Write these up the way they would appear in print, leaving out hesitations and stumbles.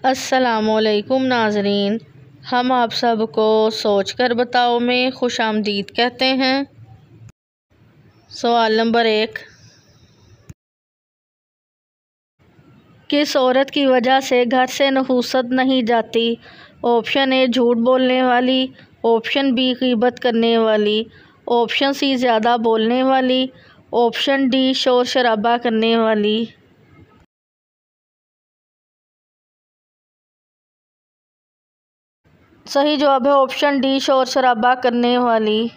अस्सलामुअलैकुम नाज़रीन, हम आप सबको सोच कर बताओ में खुशामदीद कहते हैं। सवाल नंबर 1, किस औरत की वजह से घर से नहूसत नहीं जाती? ऑप्शन ए झूठ बोलने वाली, ऑप्शन बी ग़ीबत करने वाली, ऑप्शन सी ज़्यादा बोलने वाली, ऑप्शन डी शोर शराबा करने वाली। सही जवाब है ऑप्शन डी शोर शराबा करने वाली।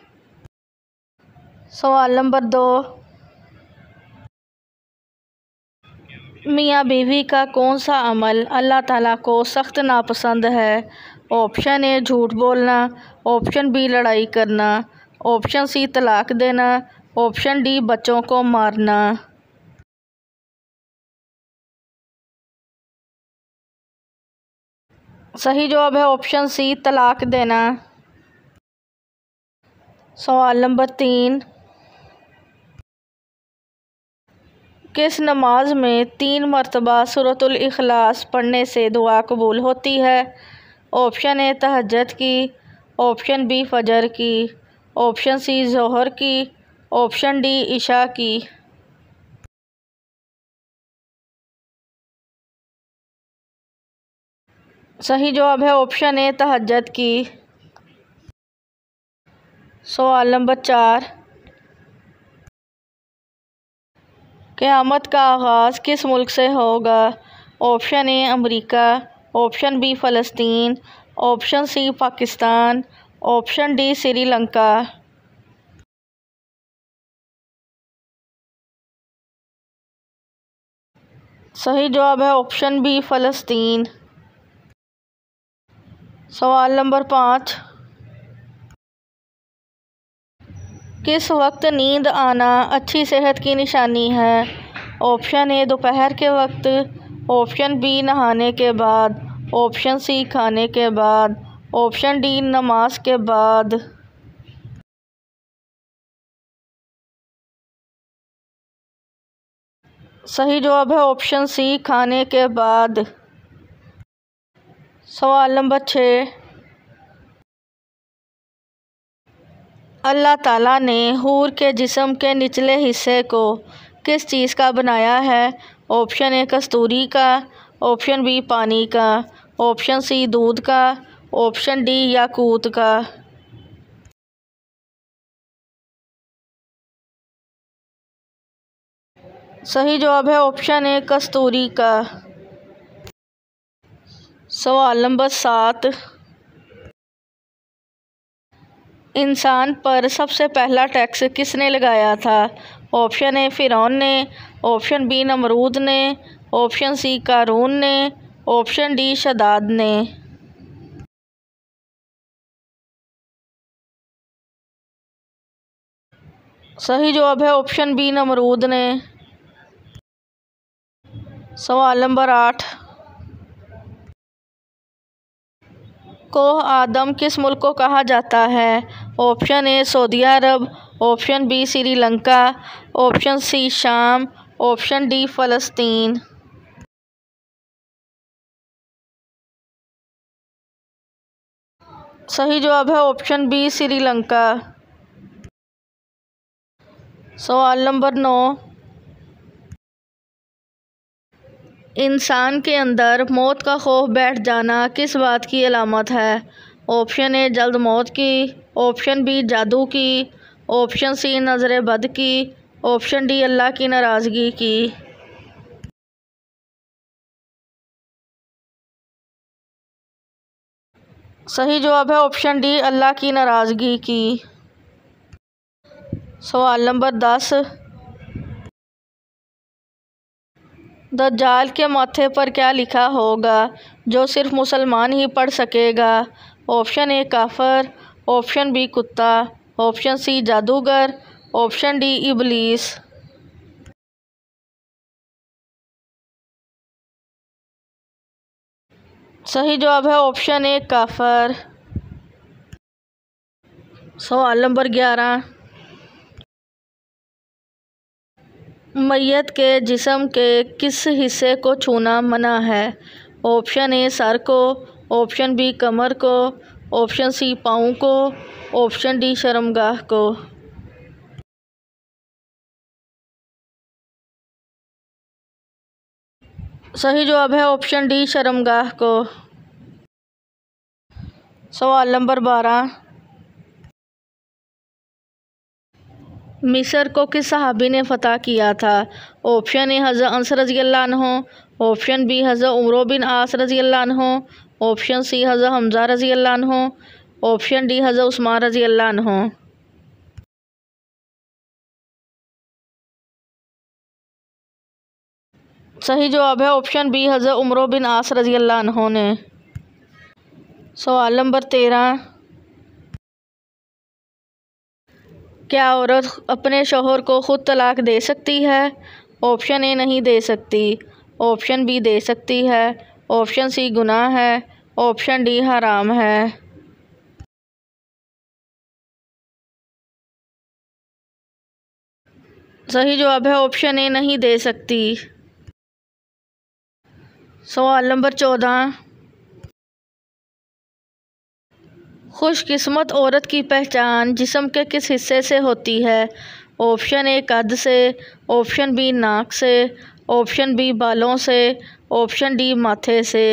सवाल नंबर 2, मियाँ बीवी का कौन सा अमल अल्लाह ताला को सख्त नापसंद है? ऑप्शन ए झूठ बोलना, ऑप्शन बी लड़ाई करना, ऑप्शन सी तलाक देना, ऑप्शन डी बच्चों को मारना। सही जवाब है ऑप्शन सी तलाक देना। सवाल नंबर 3, किस नमाज में 3 मरतबा सूरतुल इखलास पढ़ने से दुआ कबूल होती है? ऑप्शन ए तहज्जुद की, ऑप्शन बी फजर की, ऑप्शन सी ज़ोहर की, ऑप्शन डी इशा की। सही जवाब है ऑप्शन ए तहज्जुद की। सवाल नंबर 4, क़यामत का आगाज़ किस मुल्क से होगा? Option A America, option B फ़लस्तीन, option C Pakistan, option D Sri Lanka. सही जवाब है ऑप्शन बी फ़लस्तीन। सवाल नंबर 5, किस वक्त नींद आना अच्छी सेहत की निशानी है? ऑप्शन ए दोपहर के वक्त, ऑप्शन बी नहाने के बाद, ऑप्शन सी खाने के बाद, ऑप्शन डी नमाज के बाद। सही जवाब है ऑप्शन सी खाने के बाद। सवाल नंबर 6, अल्लाह ताला ने हूर के जिस्म के निचले हिस्से को किस चीज़ का बनाया है? ऑप्शन ए कस्तूरी का, ऑप्शन बी पानी का, ऑप्शन सी दूध का, ऑप्शन डी याकूत का। सही जवाब है ऑप्शन ए कस्तूरी का। सवाल नंबर 7, इंसान पर सबसे पहला टैक्स किसने लगाया था? ऑप्शन ए फ़िरौन ने, ऑप्शन बी नमरूद ने, ऑप्शन सी कारून ने, ऑप्शन डी शदाद ने। सही जवाब है ऑप्शन बी नमरूद ने। सवाल नंबर 8, कोह आदम किस मुल्क को कहा जाता है? ऑप्शन ए सऊदी अरब, option B Sri Lanka, option C शाम, ऑप्शन डी फ़लस्तीन। सही जवाब है ऑप्शन बी श्रीलंका। सवाल नंबर 9, इंसान के अंदर मौत का खौफ बैठ जाना किस बात की अलामत है? ऑप्शन ए जल्द मौत की, ऑप्शन बी जादू की, ऑप्शन सी नज़र बद की, ऑप्शन डी अल्लाह की नाराज़गी की। सही जवाब है ऑप्शन डी अल्लाह की नाराज़गी की। सवाल नंबर 10, दज्जाल के माथे पर क्या लिखा होगा जो सिर्फ मुसलमान ही पढ़ सकेगा? ऑप्शन ए काफिर, ऑप्शन बी कुत्ता, ऑप्शन सी जादूगर, ऑप्शन डी इबलीस। सही जवाब है ऑप्शन ए काफिर। सवाल नंबर 11, मैयत के जिस्म के किस हिस्से को छूना मना है? ऑप्शन ए सर को, ऑप्शन बी कमर को, ऑप्शन सी पाँव को, ऑप्शन डी शर्मगाह को। सही जवाब है ऑप्शन डी शर्मगाह को। सवाल नंबर 12, मिस्र को किस सहाबी ने फतह किया था? ऑप्शन ए हज़रत अनस रज़ियल्लाहु अन्हु, ऑप्शन बी हज़रत उमर बिन आस रज़ियल्लाहु अन्हु, ऑप्शन सी हज़रत हमज़ा रज़ियल्लाहु अन्हु, ऑप्शन डी हज़रत उस्मान रज़ियल्लाहु अन्हु। सही जवाब है ऑप्शन बी हज़रत उमर बिन आस रज़ियल्लाहु अन्हु ने। सवाल नंबर 13, क्या औरत अपने शौहर को खुद तलाक दे सकती है? ऑप्शन ए नहीं दे सकती, ऑप्शन बी दे सकती है, ऑप्शन सी गुनाह है, ऑप्शन डी हराम है। सही जवाब है ऑप्शन ए नहीं दे सकती। सवाल नंबर 14, खुशकिस्मत औरत की पहचान जिस्म के किस हिस्से से होती है? ऑप्शन ए कद से, ऑप्शन बी नाक से, ऑप्शन बी बालों से, ऑप्शन डी माथे से।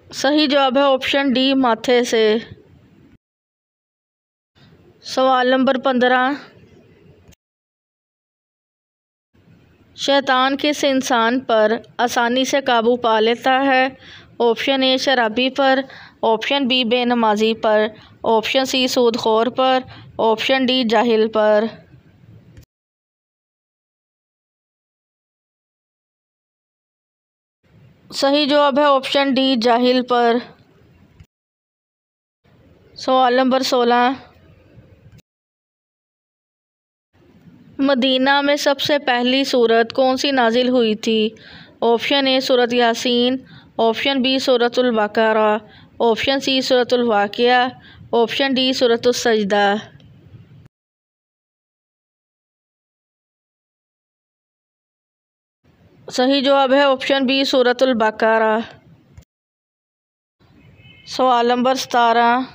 सही जवाब है ऑप्शन डी माथे से। सवाल नंबर 15, शैतान किस इंसान पर आसानी से काबू पा लेता है? ऑप्शन ए शराबी पर, ऑप्शन बी बेनमाजी पर, ऑप्शन सी सूदखोर पर, ऑप्शन डी जाहिल पर। सही जवाब है ऑप्शन डी जाहिल पर। सवाल नंबर 16, मदीना में सबसे पहली सूरत कौन सी नाजिल हुई थी? ऑप्शन ए सूरत यासीन, ऑप्शन बी सूरतुल बकरा, ऑप्शन सी सूरतुल वाक़िया, ऑप्शन डी सूरतुस सजदा। सही जवाब है ऑप्शन बी सूरतुल बकरा। सवाल नंबर 17,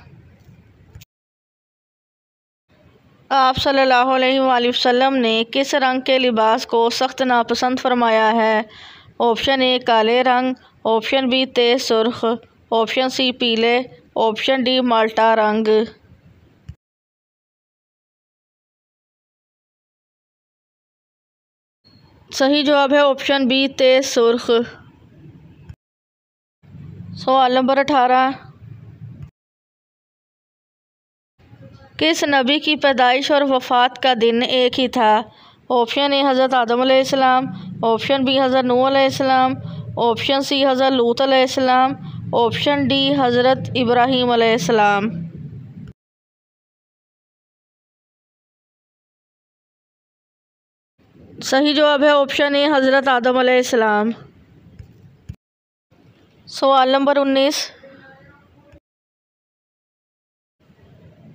आप सल्लल्लाहु अलैहि वसल्लम ने किस रंग के लिबास को सख्त नापसंद फरमाया है? ऑप्शन ए काले रंग, ऑप्शन बी तेज सुर्ख, ऑप्शन सी पीले, ऑप्शन डी माल्टा रंग। सही जवाब है ऑप्शन बी तेज सुर्ख। सवाल नंबर 18, किस नबी की पैदाइश और वफ़ात का दिन एक ही था? ऑप्शन ए हज़रत आदम अलैहिस्सलाम, ऑप्शन बी हज़रत नूह अलैहिस्सलाम, ऑप्शन सी हज़रत लूत अलैहिस्सलाम, ऑप्शन डी हज़रत इब्राहीम अलैहिस्सलाम। सही जवाब है ऑप्शन ए हज़रत आदम अलैहिस्सलाम। सवाल नंबर 19,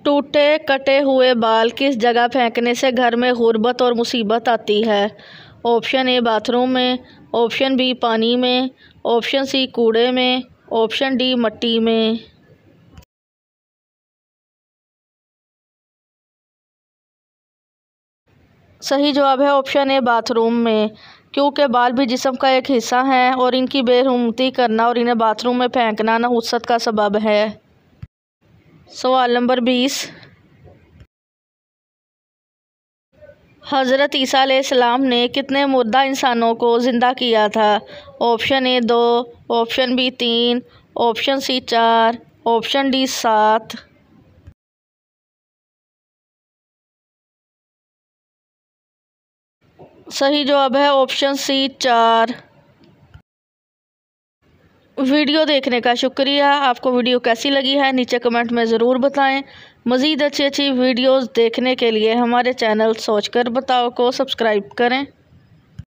टूटे कटे हुए बाल किस जगह फेंकने से घर में गुर्बत और मुसीबत आती है? ऑप्शन ए बाथरूम में, ऑप्शन बी पानी में, ऑप्शन सी कूड़े में, ऑप्शन डी मट्टी में। सही जवाब है ऑप्शन ए बाथरूम में, क्योंकि बाल भी जिस्म का एक हिस्सा हैं और इनकी बेरुमती करना और इन्हें बाथरूम में फेंकना नहुसत का सबब है। सवाल नंबर 20, हज़रत ईसा अलैहिस्सलाम ने कितने मुर्दा इंसानों को ज़िंदा किया था? Option A 2, option B 3, option C 4, option D 7। सही जवाब है ऑप्शन सी 4। वीडियो देखने का शुक्रिया। आपको वीडियो कैसी लगी है नीचे कमेंट में ज़रूर बताएं। मज़ीद अच्छी अच्छी वीडियोस देखने के लिए हमारे चैनल सोच कर बताओ को सब्सक्राइब करें।